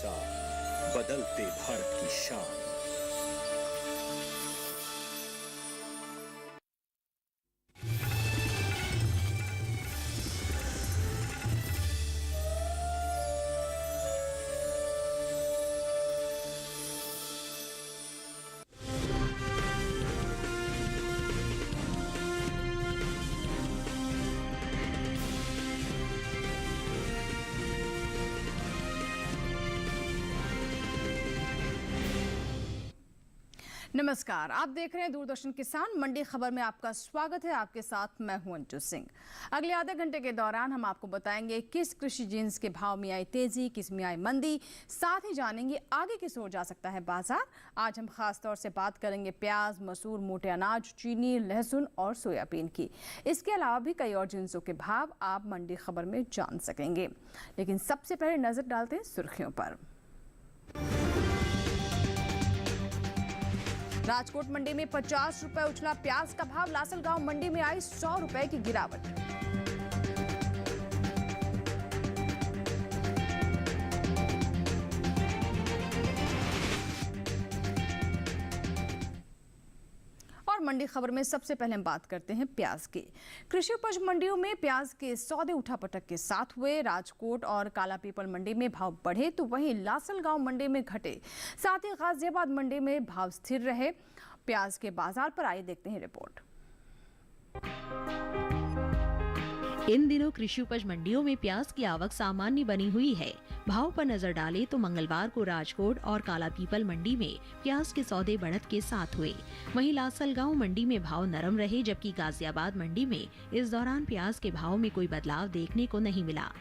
भरोसा, बदलते भारत की शान। नमस्कार, आप देख रहे हैं दूरदर्शन किसान मंडी खबर में आपका स्वागत है। आपके साथ मैं हूं अंजू सिंह। अगले आधे घंटे के दौरान हम आपको बताएंगे किस कृषि जिन्स के भाव में आई तेजी, किस में आई मंदी, साथ ही जानेंगे आगे किस ओर जा सकता है बाजार। आज हम खास तौर से बात करेंगे प्याज, मसूर, मोटे अनाज, चीनी, लहसुन और सोयाबीन की। इसके अलावा भी कई और जिन्सों के भाव आप मंडी खबर में जान सकेंगे। लेकिन सबसे पहले नजर डालते हैं सुर्खियों पर। राजकोट मंडी में 50 रुपए उछला प्याज का भाव। लासलगांव मंडी में आई 100 रुपए की गिरावट। और मंडी खबर में सबसे पहले हम बात करते हैं प्याज की। कृषि उपज मंडियों में प्याज के सौदे उठापटक के साथ हुए। राजकोट और कालापीपल मंडी में भाव बढ़े तो वहीं लासलगांव मंडी में घटे। साथ ही गाजियाबाद मंडी में भाव स्थिर रहे। प्याज के बाजार पर आइए देखते हैं रिपोर्ट। इन दिनों कृषि उपज मंडियों में प्याज की आवक सामान्य बनी हुई है। भाव पर नजर डालें तो मंगलवार को राजकोट और कालापीपल मंडी में प्याज के सौदे बढ़त के साथ हुए। वहीं लासलगांव मंडी में भाव नरम रहे, जबकि गाजियाबाद मंडी में इस दौरान प्याज के भाव में कोई बदलाव देखने को नहीं मिला।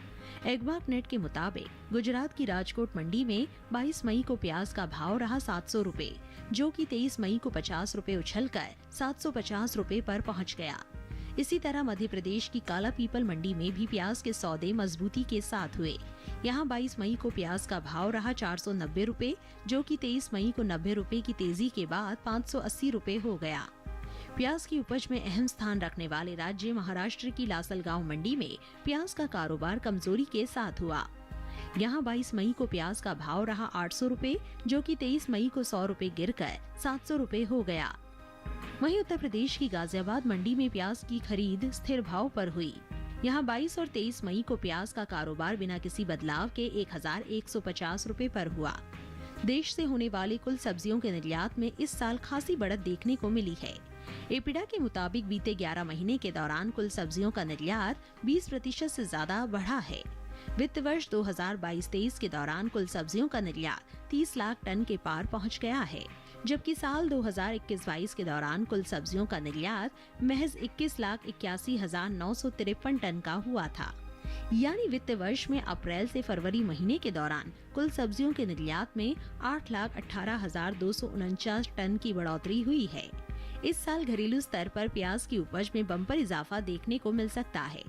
एग्मार्क नेट के मुताबिक गुजरात की राजकोट मंडी में 22 मई को प्याज का भाव रहा 700 रुपए, जो कि 23 मई को 50 रुपए उछलकर 750 रुपए पर पहुंच गया। इसी तरह मध्य प्रदेश की कालापीपल मंडी में भी प्याज के सौदे मजबूती के साथ हुए। यहां 22 मई को प्याज का भाव रहा 490 रुपए, जो कि 23 मई को 90 रुपए की तेजी के बाद 580 रुपए हो गया। प्याज की उपज में अहम स्थान रखने वाले राज्य महाराष्ट्र की लासलगांव मंडी में प्याज का कारोबार कमजोरी के साथ हुआ। यहां 22 मई को प्याज का भाव रहा 800 रुपए, जो कि 23 मई को 100 रुपए गिरकर 700 रुपए हो गया। वहीं उत्तर प्रदेश की गाजियाबाद मंडी में प्याज की खरीद स्थिर भाव पर हुई। यहां 22 और 23 मई को प्याज का कारोबार बिना किसी बदलाव के 1150 रुपए पर हुआ। देश से होने वाली कुल सब्जियों के निर्यात में इस साल खासी बढ़त देखने को मिली है। एपिडा के मुताबिक बीते 11 महीने के दौरान कुल सब्जियों का निर्यात 20% से ज्यादा बढ़ा है। वित्त वर्ष 2022-23 के दौरान कुल सब्जियों का निर्यात 30 लाख टन के पार पहुंच गया है, जबकि साल 2021-22 के दौरान कुल सब्जियों का निर्यात महज 21,81,953 टन का हुआ था। यानी वित्त वर्ष में अप्रैल से फरवरी महीने के दौरान कुल सब्जियों के निर्यात में 8,18,249 टन की बढ़ोतरी हुई है। इस साल घरेलू स्तर पर प्याज की उपज में बम्पर इजाफा देखने को मिल सकता है।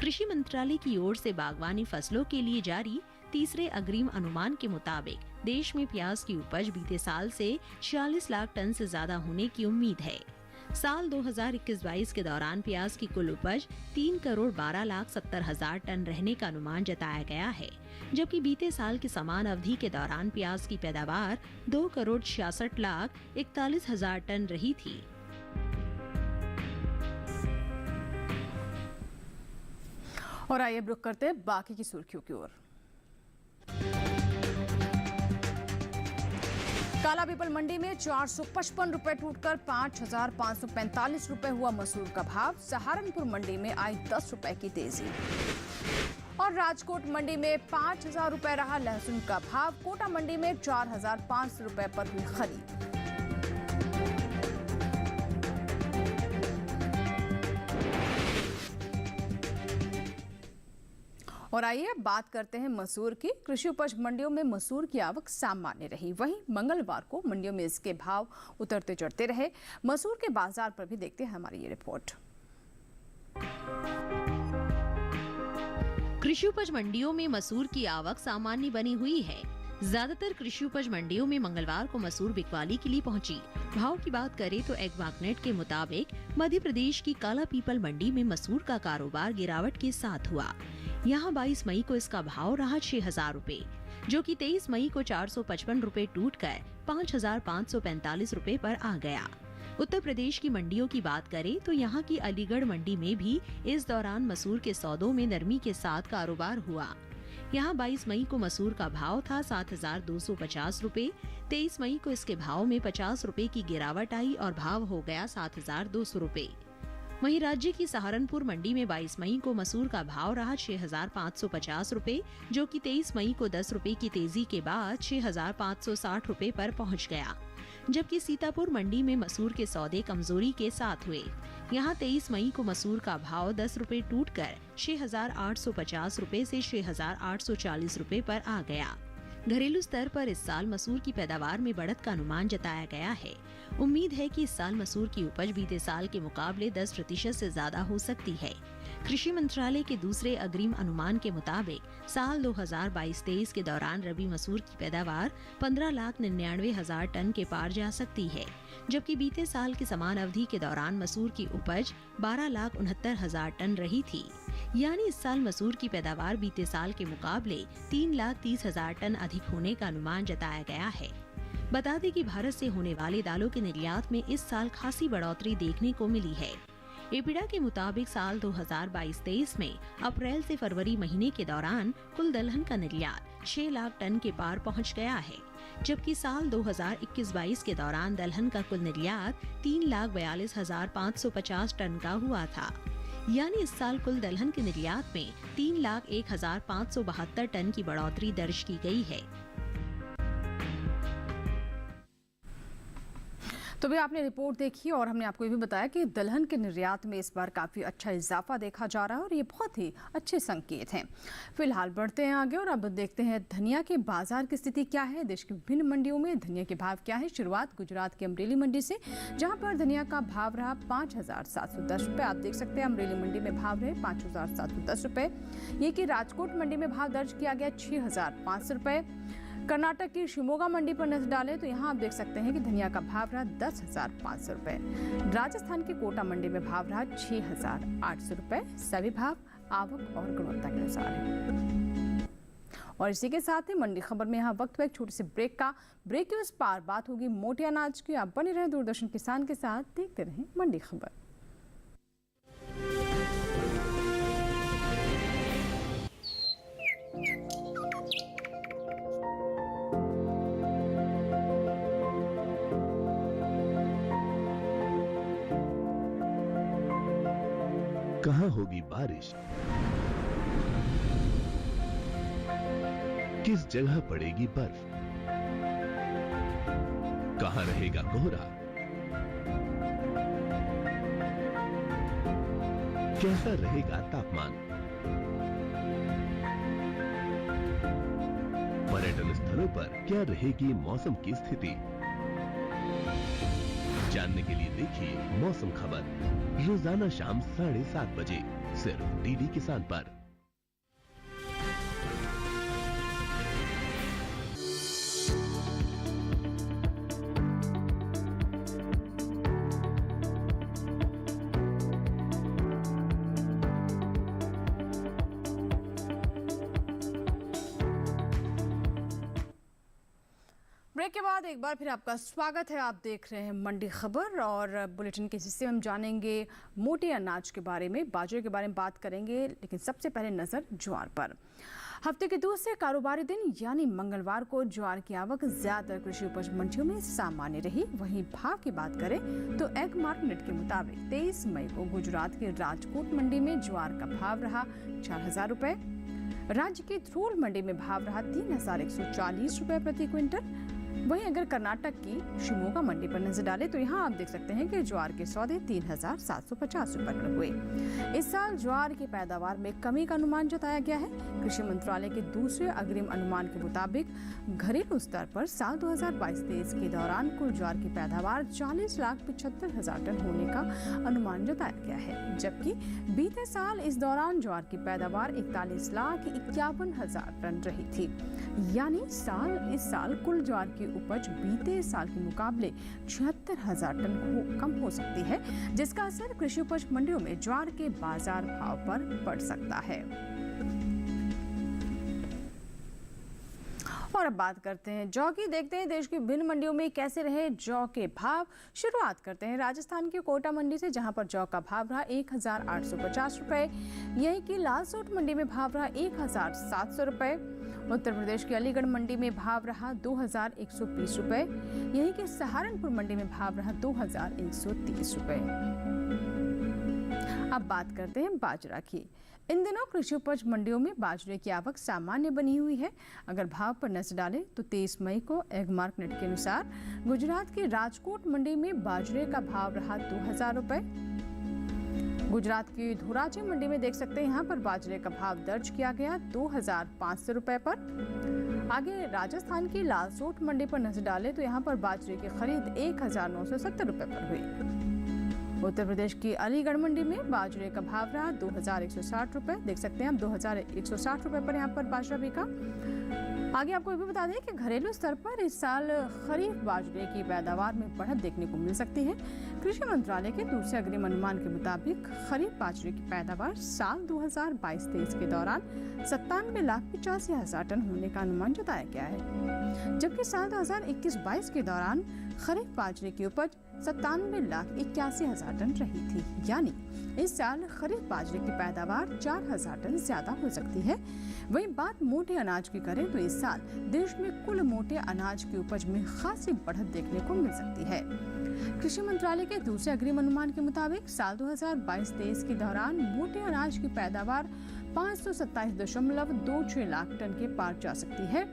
कृषि मंत्रालय की ओर से बागवानी फसलों के लिए जारी तीसरे अग्रिम अनुमान के मुताबिक देश में प्याज की उपज बीते साल से 46 लाख टन से ज्यादा होने की उम्मीद है। साल 2021-22 के दौरान प्याज की कुल उपज 3,12,70,000 टन रहने का अनुमान जताया गया है, जबकि बीते साल के समान अवधि के दौरान प्याज की पैदावार 2,66,41,000 टन रही थी। और आइए रुक करते हैं बाकी की सुर्खियों की ओर। कालापीपल मंडी में 455 रुपए टूटकर 5,545 रुपए हुआ मसूर का भाव। सहारनपुर मंडी में आई 10 रुपए की तेजी। और राजकोट मंडी में 5,000 रुपए रहा लहसुन का भाव। कोटा मंडी में 4,500 रुपए पर हुई खरीद। और आइए अब बात करते हैं मसूर की। कृषि उपज मंडियों में मसूर की आवक सामान्य रही। वहीं मंगलवार को मंडियों में इसके भाव उतरते चढ़ते रहे। मसूर के बाजार पर भी देखते हैं हमारी ये रिपोर्ट। कृषि उपज मंडियों में मसूर की आवक सामान्य बनी हुई है। ज्यादातर कृषि उपज मंडियों में मंगलवार को मसूर बिकवाली के लिए पहुंची। भाव की बात करें तो एग्मार्क नेट के मुताबिक मध्य प्रदेश की कालापीपल मंडी में मसूर का कारोबार गिरावट के साथ हुआ। यहाँ 22 मई को इसका भाव रहा 6,000 रुपए, जो कि 23 मई को 455 रुपए टूटकर 5,545 रुपए पर आ गया। उत्तर प्रदेश की मंडियों की बात करें तो यहाँ की अलीगढ़ मंडी में भी इस दौरान मसूर के सौदों में नरमी के साथ कारोबार हुआ। यहाँ 22 मई को मसूर का भाव था 7,250 रुपए। 23 मई को इसके भाव में 50 रुपए की गिरावट आई और भाव हो गया 7,200 रुपए। वहीं राज्य की सहारनपुर मंडी में 22 मई को मसूर का भाव रहा 6,550 रुपए, जो कि 23 मई को 10 रुपए की तेजी के बाद 6,560 रुपए पर पहुंच गया। जबकि सीतापुर मंडी में मसूर के सौदे कमजोरी के साथ हुए। यहाँ 23 मई को मसूर का भाव 10 रुपए टूटकर 6,850 रुपए से 6,840 रुपए पर आ गया। घरेलू स्तर पर इस साल मसूर की पैदावार में बढ़त का अनुमान जताया गया है। उम्मीद है कि इस साल मसूर की उपज बीते साल के मुकाबले 10% से ज्यादा हो सकती है। कृषि मंत्रालय के दूसरे अग्रिम अनुमान के मुताबिक साल 2022-23 के दौरान रबी मसूर की पैदावार 15,99,000 टन के पार जा सकती है, जबकि बीते साल की समान अवधि के दौरान मसूर की उपज 12,69,000 टन रही थी। यानी इस साल मसूर की पैदावार बीते साल के मुकाबले 3,30,000 टन अधिक होने का अनुमान जताया गया है। बता दें कि भारत से होने वाले दालों के निर्यात में इस साल खासी बढ़ोतरी देखने को मिली है। एपिडा के मुताबिक साल 2022-23 में अप्रैल से फरवरी महीने के दौरान कुल दलहन का निर्यात 6 लाख टन के पार पहुंच गया है, जबकि साल 2021-22 के दौरान दलहन का कुल निर्यात 3,42,550 टन का हुआ था। यानी इस साल कुल दलहन के निर्यात में 3,01,572 टन की बढ़ोतरी दर्ज की गई है। तो भी आपने रिपोर्ट देखी और हमने आपको ये भी बताया कि दलहन के निर्यात में इस बार काफ़ी अच्छा इजाफा देखा जा रहा है और ये बहुत ही अच्छे संकेत हैं। फिलहाल बढ़ते हैं आगे और अब देखते हैं धनिया के बाजार की स्थिति क्या है। देश की विभिन्न मंडियों में धनिया के भाव क्या है। शुरुआत गुजरात की अमरेली मंडी से, जहाँ पर धनिया का भाव रहा 5,710 रुपये। आप देख सकते हैं अमरेली मंडी में भाव रहे 5,710 रुपये। ये कि राजकोट मंडी में भाव दर्ज किया गया 6,500 रुपये। कर्नाटक की शिमोगा मंडी पर नजर डालें तो यहाँ आप देख सकते हैं कि धनिया का भाव रहा 10,500 रुपये। राजस्थान की कोटा मंडी में भाव रहा 6,800 रुपये। सभी भाव आवक और गुणवत्ता के अनुसार है। और इसी के साथ ही मंडी खबर में यहाँ वक्त एक छोटे से ब्रेक का। ब्रेक के उस पार बात होगी मोटे अनाज की। आप बने रहें दूरदर्शन किसान के साथ, देखते रहें मंडी खबर। कहाँ होगी बारिश, किस जगह पड़ेगी बर्फ, कहाँ रहेगा कोहरा, कैसा रहेगा तापमान, पर्यटन स्थलों पर क्या रहेगी मौसम की स्थिति। जानने के लिए देखिए मौसम खबर रोजाना शाम 7:30 बजे सिर्फ डीडी किसान पर। ब्रेक के बाद एक बार फिर आपका स्वागत है। आप देख रहे हैं मंडी खबर और बुलेटिन के हिस्से में हम जानेंगे मोटे अनाज के बारे में, बाजरे के बारे में बात करेंगे, लेकिन सबसे पहले नजर ज्वार पर। हफ्ते के दूसरे कारोबारी दिन यानी मंगलवार को ज्वार की आवक ज्यादातर कृषि उपज मंडियों में सामान्य रही। वहीं भाव की बात करें तो एग मार्केट के मुताबिक 23 मई को गुजरात के राजकोट मंडी में ज्वार का भाव रहा 4,000 रुपए। राज्य की थ्रूल मंडी में भाव रहा 3,140 रुपए प्रति क्विंटल। वहीं अगर कर्नाटक की शिमोगा मंडी पर नजर डालें तो यहाँ आप देख सकते हैं कि ज्वार के सौदे 3,750 रुपए पर हुए। इस साल ज्वार की पैदावार में कमी का अनुमान जताया गया है। कृषि मंत्रालय के दूसरे अग्रिम अनुमान के मुताबिक घरेलू स्तर पर साल 2022-23 के दौरान कुल ज्वार की पैदावार 40,75,000 टन होने का अनुमान जताया गया है, जबकि बीते साल इस दौरान ज्वार की पैदावार 41,51,000 टन रही थी। यानी इस साल कुल ज्वार की उपज बीते साल के मुकाबले 76,000 टन कम हो सकती है, जिसका असर कृषि उपज मंडियों में ज्वार के बाजार भाव पर पड़ सकता है। और अब बात करते हैं जौ की। देखते हैं देश की विभिन्न मंडियों में कैसे रहे जौ के भाव। शुरुआत करते हैं राजस्थान की कोटा मंडी से, जहां पर जौ का भाव रहा 1850 रुपए। यहीं की लालसोट मंडी में भाव रहा 1700 रुपए। उत्तर प्रदेश की अलीगढ़ मंडी में भाव रहा 2120 रुपए। यहीं की सहारनपुर मंडी में भाव रहा 2130 रुपए। अब बात करते हैं बाजरा की। इन दिनों कृषि उपज मंडियों में बाजरे की आवक सामान्य बनी हुई है। अगर भाव पर नजर डालें तो 23 मई को एग्मार्कनेट के अनुसार गुजरात की राजकोट मंडी में बाजरे का भाव रहा 2000 रुपए। गुजरात की धोराजी मंडी में देख सकते हैं, यहाँ पर बाजरे का भाव दर्ज किया गया 2500 रुपए पर। आगे राजस्थान की लालसोट मंडी पर नजर डालें तो यहाँ पर बाजरे की खरीद 1970 रुपए पर हुई। उत्तर प्रदेश की अलीगढ़ मंडी में बाजरे का भाव रहा 2160 रुपए। देख सकते हैं आप 2160 रुपए पर यहाँ पर बाजरा बिका। आगे आपको ये भी बता दें कि घरेलू स्तर पर इस साल खरीफ बाजरे की पैदावार में बढ़त देखने को मिल सकती है। कृषि मंत्रालय के दूसरे अग्रिम अनुमान के मुताबिक खरीफ बाजरे की पैदावार साल 2022-23 के दौरान 97,85,000 टन होने का अनुमान जताया गया है, जबकि साल 2021-22 के दौरान खरीफ बाजरे की उपज 97,81,000 टन रही थी। यानी इस साल खरीफ बाजरे की पैदावार 4,000 टन ज्यादा हो सकती है। वहीं बात मोटे अनाज की करें तो इस साल देश में कुल मोटे अनाज की उपज में खासी बढ़त देखने को मिल सकती है। कृषि मंत्रालय के दूसरे अग्रिम अनुमान के मुताबिक साल 2022-23 के दौरान मोटे अनाज की पैदावार 527.26 लाख टन के पार जा सकती है,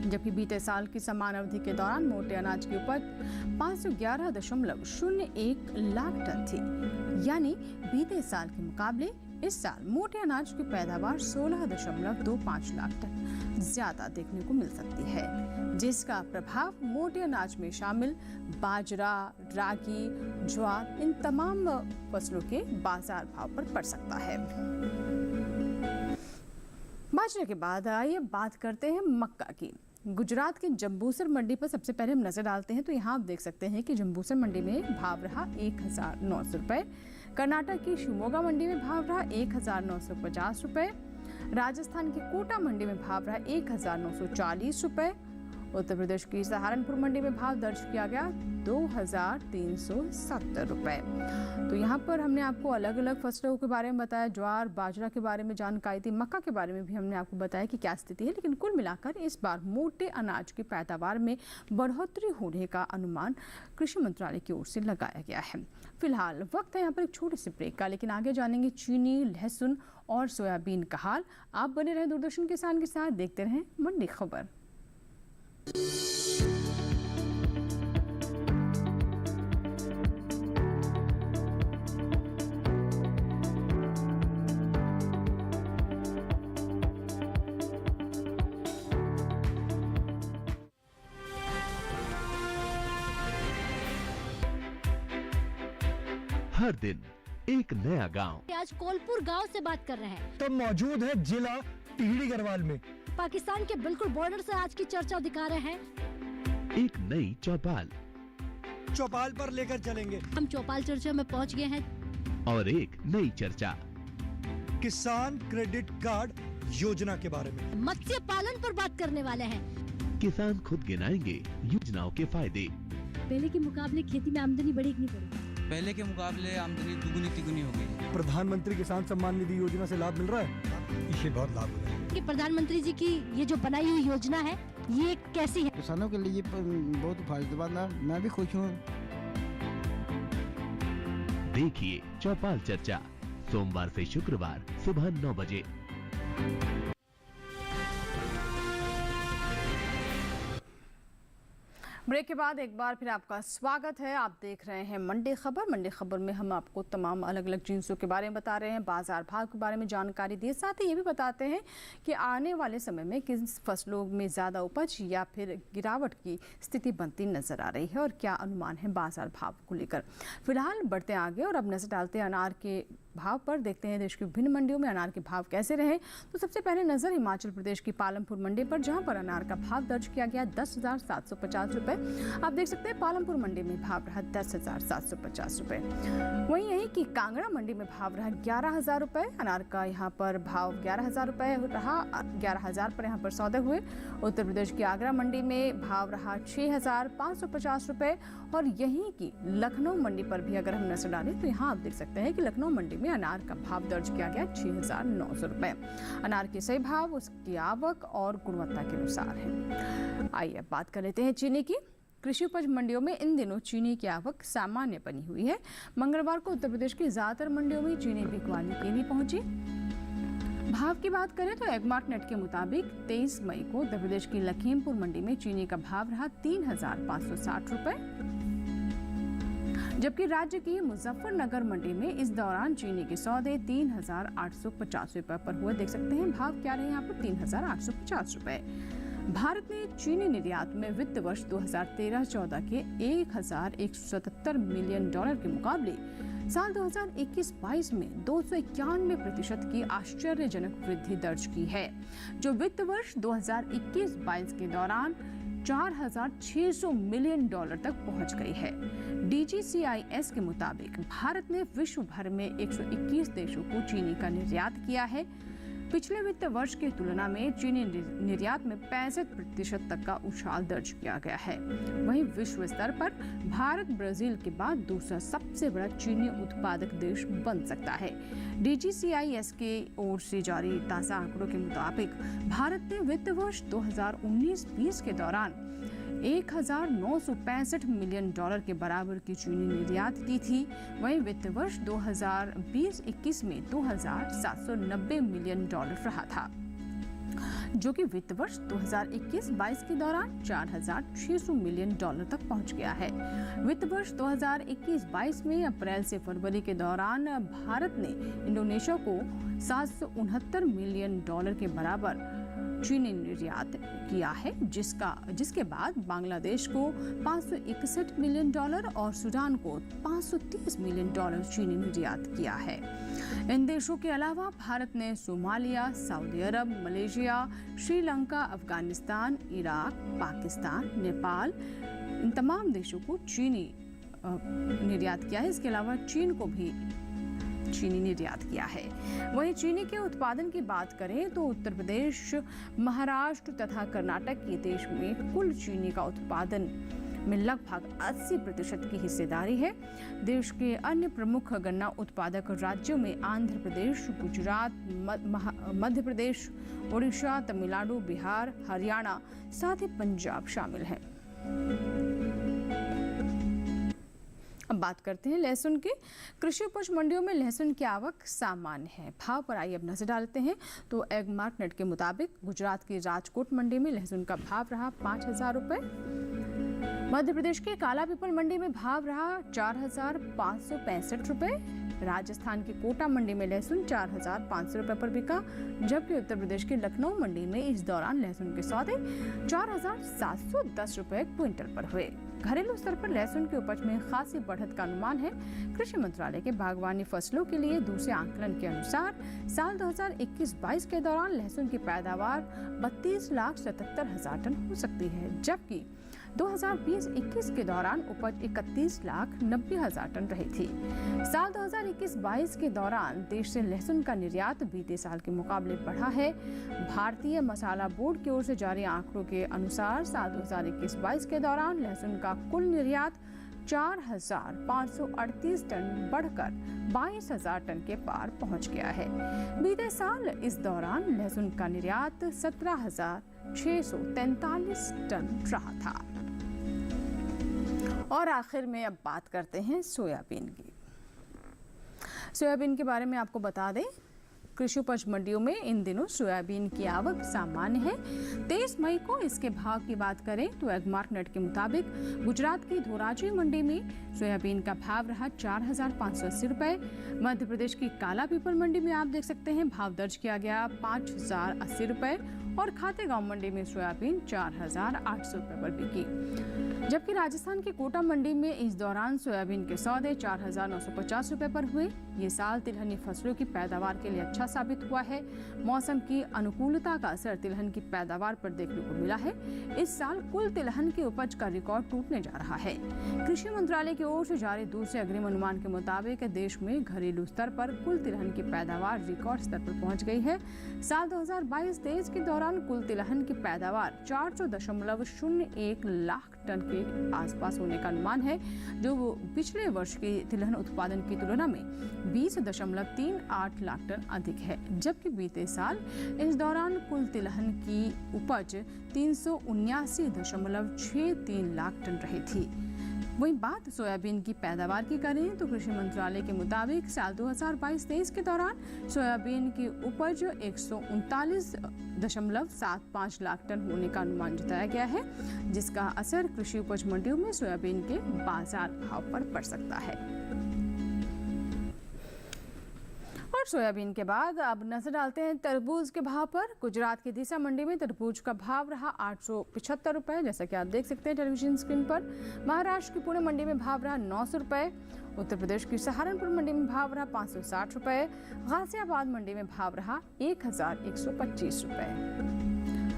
जबकि बीते साल की समान अवधि के दौरान मोटे अनाज की उपज 511.01 लाख टन थी। यानी बीते साल के मुकाबले इस साल मोटे अनाज की पैदावार 16.25 लाख टन ज्यादा देखने को मिल सकती है, जिसका प्रभाव मोटे अनाज में शामिल बाजरा, रागी, ज्वार इन तमाम फसलों के बाजार भाव पर पड़ सकता है। बाजरे के बाद आइए बात करते हैं मक्का की। गुजरात के जंबूसर मंडी पर सबसे पहले हम नजर डालते हैं तो यहाँ आप देख सकते हैं कि जंबूसर मंडी में भाव रहा 1900 रुपए। कर्नाटक की शिवमोगा मंडी में भाव रहा 1950 रुपए। राजस्थान की कोटा मंडी में भाव रहा 1940 रुपए। उत्तर प्रदेश की सहारनपुर मंडी में भाव दर्ज किया गया 2370 रुपए। तो यहाँ पर हमने आपको अलग अलग फसलों के बारे में बताया, ज्वार बाजरा के बारे में जानकारी दी, मक्का के बारे में भी हमने आपको बताया कि क्या स्थिति है। लेकिन कुल मिलाकर इस बार मोटे अनाज की पैदावार में बढ़ोतरी होने का अनुमान कृषि मंत्रालय की ओर से लगाया गया है। फिलहाल वक्त है यहाँ पर एक छोटे से ब्रेक का, लेकिन आगे जानेंगे चीनी, लहसुन और सोयाबीन का हाल। आप बने रहें दूरदर्शन किसान के साथ, देखते रहें मंडी खबर। हर दिन एक नया गांव। आज कोलपुर गांव से बात कर रहे हैं। तो मौजूद है जिला टिहरी गढ़वाल में। पाकिस्तान के बिल्कुल बॉर्डर से आज की चर्चा दिखा रहे हैं। एक नई चौपाल चौपाल पर लेकर चलेंगे। हम चौपाल चर्चा में पहुंच गए हैं। और एक नई चर्चा किसान क्रेडिट कार्ड योजना के बारे में। मत्स्य पालन पर बात करने वाले हैं। किसान खुद गिनाएंगे योजनाओं के फायदे। पहले के मुकाबले खेती में आमदनी बढ़ी कि नहीं बढ़ी? पहले के मुकाबले आमदनी दुगुनी तिगुनी हो गई। प्रधानमंत्री किसान सम्मान निधि योजना से लाभ मिल रहा है, इसे बहुत लाभ हो रहा है। कि प्रधानमंत्री जी की ये जो बनाई हुई योजना है ये कैसी है? किसानों के लिए बहुत फायदेमंद है, मैं भी खुश हूँ। देखिए चौपाल चर्चा सोमवार से शुक्रवार सुबह 9 बजे। ब्रेक के बाद एक बार फिर आपका स्वागत है। आप देख रहे हैं मंडी खबर। मंडी खबर में हम आपको तमाम अलग अलग जिन्सों के बारे में बता रहे हैं, बाजार भाव के बारे में जानकारी दी, साथ ही ये भी बताते हैं कि आने वाले समय में किस फसलों में ज़्यादा उपज या फिर गिरावट की स्थिति बनती नजर आ रही है और क्या अनुमान है बाजार भाव को लेकर। फिलहाल बढ़ते आगे और अब नजर डालते हैं अनार के भाव पर। देखते हैं देश की विभिन्न मंडियों में अनार के भाव कैसे रहे। तो सबसे पहले नजर हिमाचल प्रदेश की पालमपुर मंडी पर, जहां पर अनार का भाव दर्ज किया गया 10,750 रुपए। आप देख सकते हैं पालमपुर मंडी में भाव रहा 10,750 रुपए। वहीं यही की कांगड़ा मंडी में भाव रहा 11,000 रुपए। अनार का यहाँ पर भाव 11,000 रुपए रहा, 11,000 पर यहाँ पर सौदे हुए। उत्तर प्रदेश की आगरा मंडी में भाव रहा 6,550 रुपए। और यहीं की लखनऊ मंडी पर भी अगर हम नजर डालें तो यहाँ आप देख सकते हैं कि लखनऊ मंडी में अनार का भाव दर्ज किया गया 6,900 रुपए। अनार के सही भाव उसकी आवक और गुणवत्ता के अनुसार है। आइए अब बात कर लेते हैं चीनी की। कृषि उपज मंडियों में इन दिनों चीनी की आवक सामान्य बनी हुई है। मंगलवार को उत्तर प्रदेश की ज्यादातर मंडियों में चीनी बिकवाली के लिए पहुंची। भाव की बात करें तो एगमार्क नेट के मुताबिक 23 मई को उत्तर प्रदेश की लखीमपुर मंडी में चीनी का भाव रहा 3,560 रुपए, जबकि राज्य की मुजफ्फरनगर मंडी में इस दौरान चीनी के सौदे 3,850 रुपए पर हुए। देख सकते हैं भाव क्या रहे यहाँ पर 3,850 रुपए। भारत ने चीनी निर्यात में वित्त वर्ष 2013-14 के 1,177 मिलियन डॉलर के मुकाबले साल 2021-22 में 291% की आश्चर्यजनक वृद्धि दर्ज की है, जो वित्त वर्ष 2021-22 के दौरान 4,600 मिलियन डॉलर तक पहुंच गई है। DGCIS के मुताबिक भारत ने विश्व भर में 121 देशों को चीनी का निर्यात किया है। पिछले वित्त वर्ष की तुलना में चीनी निर्यात में 65% तक का उछाल दर्ज किया गया है। वहीं विश्व स्तर पर भारत ब्राजील के बाद दूसरा सबसे बड़ा चीनी उत्पादक देश बन सकता है। DGCIS के ओर से जारी ताज़ा आंकड़ों के मुताबिक भारत ने वित्त वर्ष 2019-20 के दौरान 1,965 मिलियन डॉलर के बराबर की चीनी निर्यात की थी। वहीं वित्त वर्ष 2020-21 में 2,790 मिलियन डॉलर रहा था, जो कि वित्त वर्ष 2021-22 के दौरान 4,600 मिलियन डॉलर तक पहुंच गया है। वित्त वर्ष 2021-22 में अप्रैल से फरवरी के दौरान भारत ने इंडोनेशिया को 769 मिलियन डॉलर के बराबर चीनी निर्यात किया है, जिसके बाद बांग्लादेश को 561 मिलियन डॉलर और सूडान को 530 मिलियन डॉलर चीनी निर्यात किया है। इन देशों के अलावा भारत ने सोमालिया, सऊदी अरब, मलेशिया, श्रीलंका, अफगानिस्तान, इराक, पाकिस्तान, नेपाल, इन तमाम देशों को चीनी निर्यात किया है। इसके अलावा चीन को भी चीनी निर्यात किया है। वहीं चीनी के उत्पादन की बात करें तो उत्तर प्रदेश, महाराष्ट्र तथा कर्नाटक के देश में कुल चीनी का उत्पादन में लगभग 80% की हिस्सेदारी है। देश के अन्य प्रमुख गन्ना उत्पादक राज्यों में आंध्र प्रदेश, गुजरात, मध्य प्रदेश, ओडिशा, तमिलनाडु, बिहार, हरियाणा, साथ ही पंजाब शामिल हैं। अब बात करते हैं लहसुन की। कृषि उपज मंडियों में लहसुन की आवक सामान्य है। भाव पर आइए अब नजर डालते हैं तो एगमार्क नेट के मुताबिक गुजरात की राजकोट मंडी में लहसुन का भाव रहा 5,000 रुपए। मध्य प्रदेश के काला पीपल मंडी में भाव रहा 4,565 रुपए। राजस्थान की कोटा मंडी में लहसुन 4,500 रुपए पर बिका, जबकि उत्तर प्रदेश के लखनऊ मंडी में इस दौरान लहसुन के सौदे 4,710 रुपए क्विंटल पर हुए। घरेलू स्तर पर लहसुन की उपज में खासी बढ़त का अनुमान है। कृषि मंत्रालय के बागवानी फसलों के लिए दूसरे आंकलन के अनुसार साल 2021-22 के दौरान लहसुन की पैदावार 32,77,000 टन हो सकती है, जबकि 2020-21 के दौरान उपज 31,90,000 टन रही थी। साल 2021-22 के दौरान देश से लहसुन का निर्यात बीते साल के मुकाबले बढ़ा है। भारतीय मसाला बोर्ड की ओर से जारी आंकड़ों के अनुसार साल 2021-22 के दौरान लहसुन का कुल निर्यात 4,538 टन बढ़कर 22,000 टन के पार पहुंच गया है। बीते साल इस दौरान लहसुन का निर्यात 17,643 टन रहा था। और आखिर में अब बात करते हैं सोयाबीन की। सोयाबीन के बारे में आपको बता दें कृषि उपज मंडियों में इन दिनों सोयाबीन की आवक सामान्य है। 23 मई को इसके भाव की बात करें तो एगमार्क नेट के मुताबिक गुजरात की धोराजी मंडी में सोयाबीन का भाव रहा 4,580 रुपए। मध्य प्रदेश की काला पीपल मंडी में आप देख सकते हैं भाव दर्ज किया गया 5,080 रुपए और खातेगांव मंडी में सोयाबीन 4,800 रुपए पर बिकी। जबकि राजस्थान की कोटा मंडी में इस दौरान सोयाबीन के सौदे 4,950 रुपए पर हुए। ये साल तिलहनी फसलों की पैदावार के लिए अच्छा साबित हुआ है। मौसम की अनुकूलता का असर तिलहन की पैदावार पर देखने को मिला है। इस साल कुल तिलहन की उपज का रिकॉर्ड टूटने जा रहा है। कृषि मंत्रालय की ओर से जारी दूसरे अग्रिम अनुमान के मुताबिक देश में घरेलू स्तर पर कुल तिलहन की पैदावार रिकॉर्ड स्तर पर पहुंच गई है। साल 2022-23 के दौरान कुल तिलहन की पैदावार 400.01 लाख टन के आसपास होने का अनुमान है, जो पिछले वर्ष के तिलहन उत्पादन की तुलना में 20.38 लाख टन अधिक है। जबकि बीते साल इस दौरान कुल तिलहन की उपज 379.63 लाख टन रही थी। वहीं बात सोयाबीन की पैदावार की करें तो कृषि मंत्रालय के मुताबिक साल 2022-23 के दौरान सोयाबीन की उपज 139.75 लाख टन होने का अनुमान जताया गया है, जिसका असर कृषि उपज मंडियों में सोयाबीन के बाजार भाव पर पड़ सकता है। और सोयाबीन के बाद अब नजर डालते हैं तरबूज के भाव पर। गुजरात की दीसा मंडी में तरबूज का भाव रहा 875 रुपए, जैसा कि आप देख सकते हैं टेलीविजन स्क्रीन पर। महाराष्ट्र की पुणे मंडी में भाव रहा 900 रुपए। उत्तर प्रदेश की सहारनपुर मंडी में भाव रहा 560 रुपए। गाजियाबाद मंडी में भाव रहा 1,125 रुपए।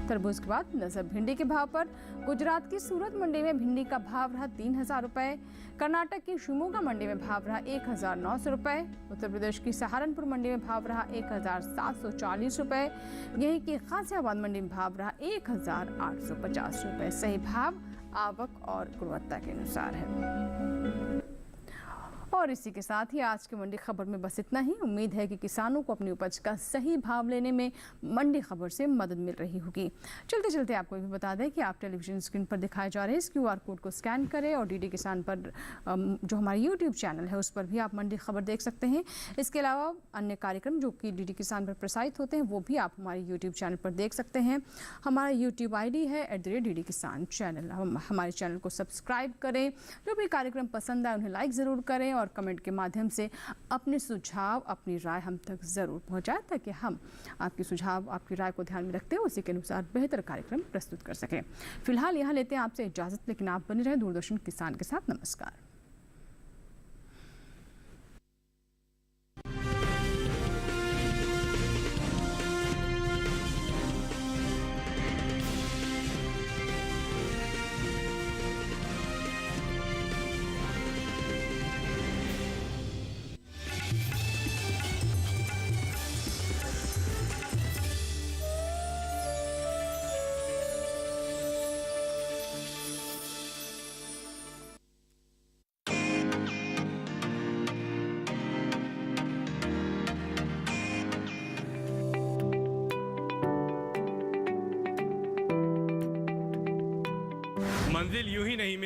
तरबूज के बाद नजर भिंडी के भाव पर। गुजरात की सूरत मंडी में भिंडी का भाव रहा 3,000 रुपए। कर्नाटक की शिमोगा मंडी में भाव रहा 1,900 रुपए। उत्तर प्रदेश की सहारनपुर मंडी में भाव रहा 1,740 रुपए। यहीं की गाजियाबाद मंडी में भाव रहा 1,850 रुपए। सही भाव आवक और गुणवत्ता के अनुसार है। और इसी के साथ ही आज की मंडी खबर में बस इतना ही। उम्मीद है कि किसानों को अपनी उपज का सही भाव लेने में मंडी खबर से मदद मिल रही होगी। चलते चलते आपको भी बता दें कि आप टेलीविजन स्क्रीन पर दिखाए जा रहे हैं इस QR कोड को स्कैन करें और डीडी किसान पर जो हमारा YouTube चैनल है उस पर भी आप मंडी खबर देख सकते हैं। इसके अलावा अन्य कार्यक्रम जो कि डीडी किसान पर प्रसारित होते हैं वो भी आप हमारे YouTube चैनल पर देख सकते हैं। हमारा YouTube ID है @DD किसान चैनल। हमारे चैनल को सब्सक्राइब करें। जो भी कार्यक्रम पसंद आए उन्हें लाइक ज़रूर करें और कमेंट के माध्यम से अपने सुझाव अपनी राय हम तक ज़रूर पहुंचाएं, ताकि हम आपके सुझाव आपकी राय को ध्यान में रखते हुए उसी के अनुसार बेहतर कार्यक्रम प्रस्तुत कर सकें। फिलहाल यहाँ लेते हैं आपसे इजाज़त, लेकिन आप बने रहें दूरदर्शन किसान के साथ। नमस्कार। मंजिल यूं ही नहीं मिलती।